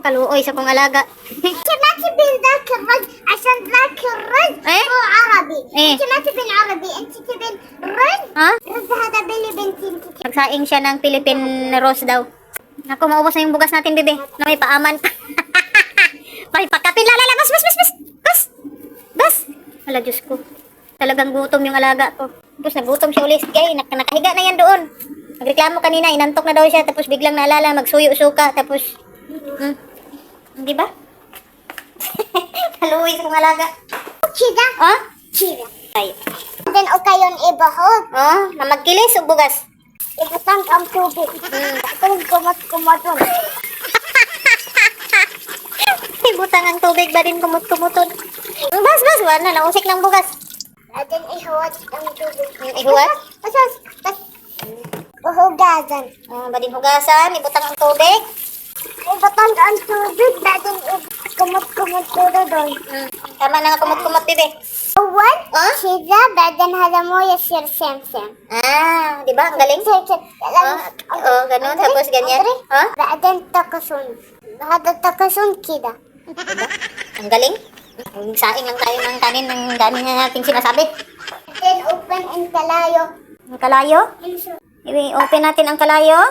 Kaluoy sa kong alaga. انت ما تبين ذاك الرز عشان ذاك الرز إيه؟ هو عربي. إيه؟ انت ما تبين عربي، انت تبين رز. Ha? رز هذا بلي بنتي انت. Magsaing siya ng Philippine Rose daw. Naku, maubos na yung bugas natin, bebe. Na may paaman. May pagkapin. Lala, bas, bas, bas, bas. Bas. Bas. Wala, Diyos ko. Talagang gutom yung alaga ko. Tapos nagutom siya ulit. Kaya nakahiga na yan doon. Nagreklamo kanina, inantok na daw siya. Tapos biglang naalala, magsuyo-suka. Tapos, di ba? Haluwi sa kong alaga. كذا Oh? كذا. Ay. بعدين اوكايون ibahog. Oh, na magkilis o bugas? Ibutang ang tubig. بعدين kumot-kumoton. Ibutang ang tubig ba din kumut-kumutod? Bas, bas, wala na. Nausik ng bugas. بعدين ihuwat ang tubig. Ihuwat? Bas. Uhugasan. Ba din hugasan, ibutang ang tubig. Ibutang ang tubig. بعدين kumot-kumot doon. Tama na nga kumut-kumut, bebe. أول اه كذا بعدين هذا مويه يصير سمسم. di ba? Ang galing. Ganun. Tapos ganyan. بعدين تقصون هذا تقصون كذا. Diba? Ang galing. Saing lang tayo ng kanin ng dami na natin sinasabi. بعدين open in kalayo. Ang kalayo? I-open natin ang kalayo.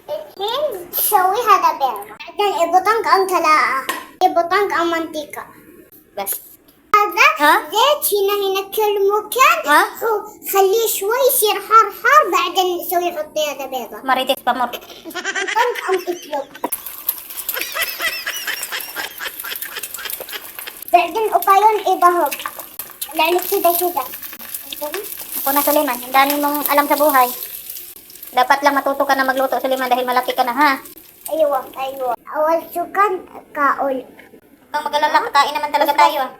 الحين تسوي هذا بيض. بعدين يبطنك عن كلاءة. يبطنك عن منطقة. Bas. هذا ها؟ زيت هنا كل مكان. ها؟ خليه شوي يصير حار بعدين نسوي حطي هذا بيضة. Marites pa mo. يبطنك عن تطلب. بعدين أقايون إبهب. يعني كذا. Ako na, Suleiman. Ang dami mong alam sa buhay. Dapat lang matuto ka na magluto, Suleiman, dahil malaki ka na, ha? أيوة. أول سكان كاول. Kung mag-alala, kakain naman talaga tayo, ah.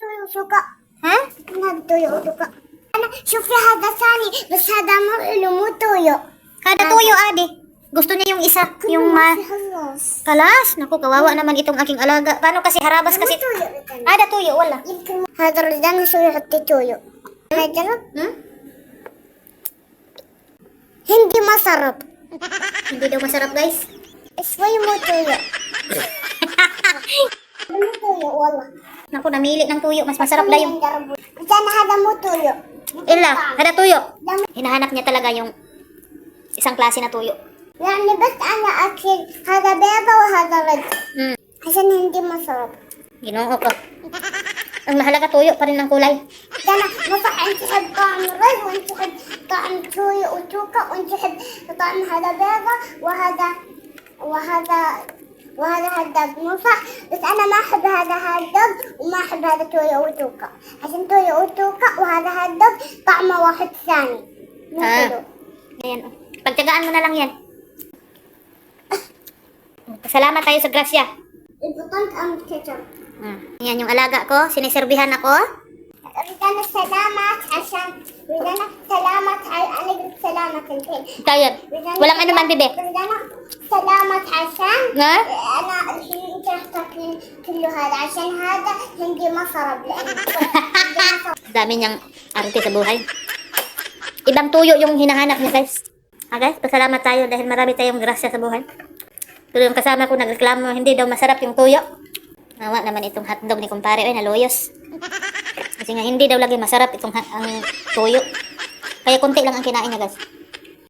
تويو سكا. Ha? هذا تويو سكا. أنا شوفي هذا ثاني بس هذا مو حلو مو تويو. Kada tuyo, adi. Gusto niya yung isa. Yung خلاص. kalas. Naku, kawawa naman itong aking alaga. Paano kasi harabas kasi? Ada tuyo, wala. يمكن هذا الرجال يسوي يحط تويو. هذا هندي ما صرب. Hindi daw masarap, guys. شوي مو تويو. مو تويو والله. Naku, namili ng tuyo. Mas masarap na yung... كان هذا مو تويو. Ila, kada tuyo. Hinahanap niya talaga yung isang klase na tuyo. يعني بس أنا أكل هذا بيضة وهذا رز عشان هندي ما صرب. Ginoo ko. Ang mahalaga tuyo pa rin ng kulay. أنا مصح أنت تحب طعم الرز وأنت تحب طعم تويو وتوكا وأنت تحب طعم هذا بيضة وهذا هدب مصح بس أنا ما أحب هذا هدب وما أحب هذا تويو وتوكا عشان تويو وتوكا وهذا هدب طعمه واحد ثاني مو حلو. Ayan, oh. Pagtyagaan mo na lang yan. Salamat tayo sa grasya. البطن أم كتب. Yan yung alaga ko. Siniserbihan ako. ردنا سلامات عشان ردنا سلامات أنا قلت سلامات الحين. Kaya, walang ano man, bebe. ردنا سلامات عشان Ha? أنا الحين أنت راح تاكلين كله هذا عشان هذا هندي ما صرب لأن Dami niyang arte sa buhay. Ibang tuyo yung hinahanap niya, guys. Guys, pasalamat tayo dahil marami tayong grasya sa buhay. Pero yung kasama ko nagreklamo, hindi daw masarap yung tuyo. Nawa naman itong hotdog ni kumpare, ay naluyos. Kasi nga hindi daw lagi masarap ang tuyo. Kaya konti lang ang kinain niya, guys.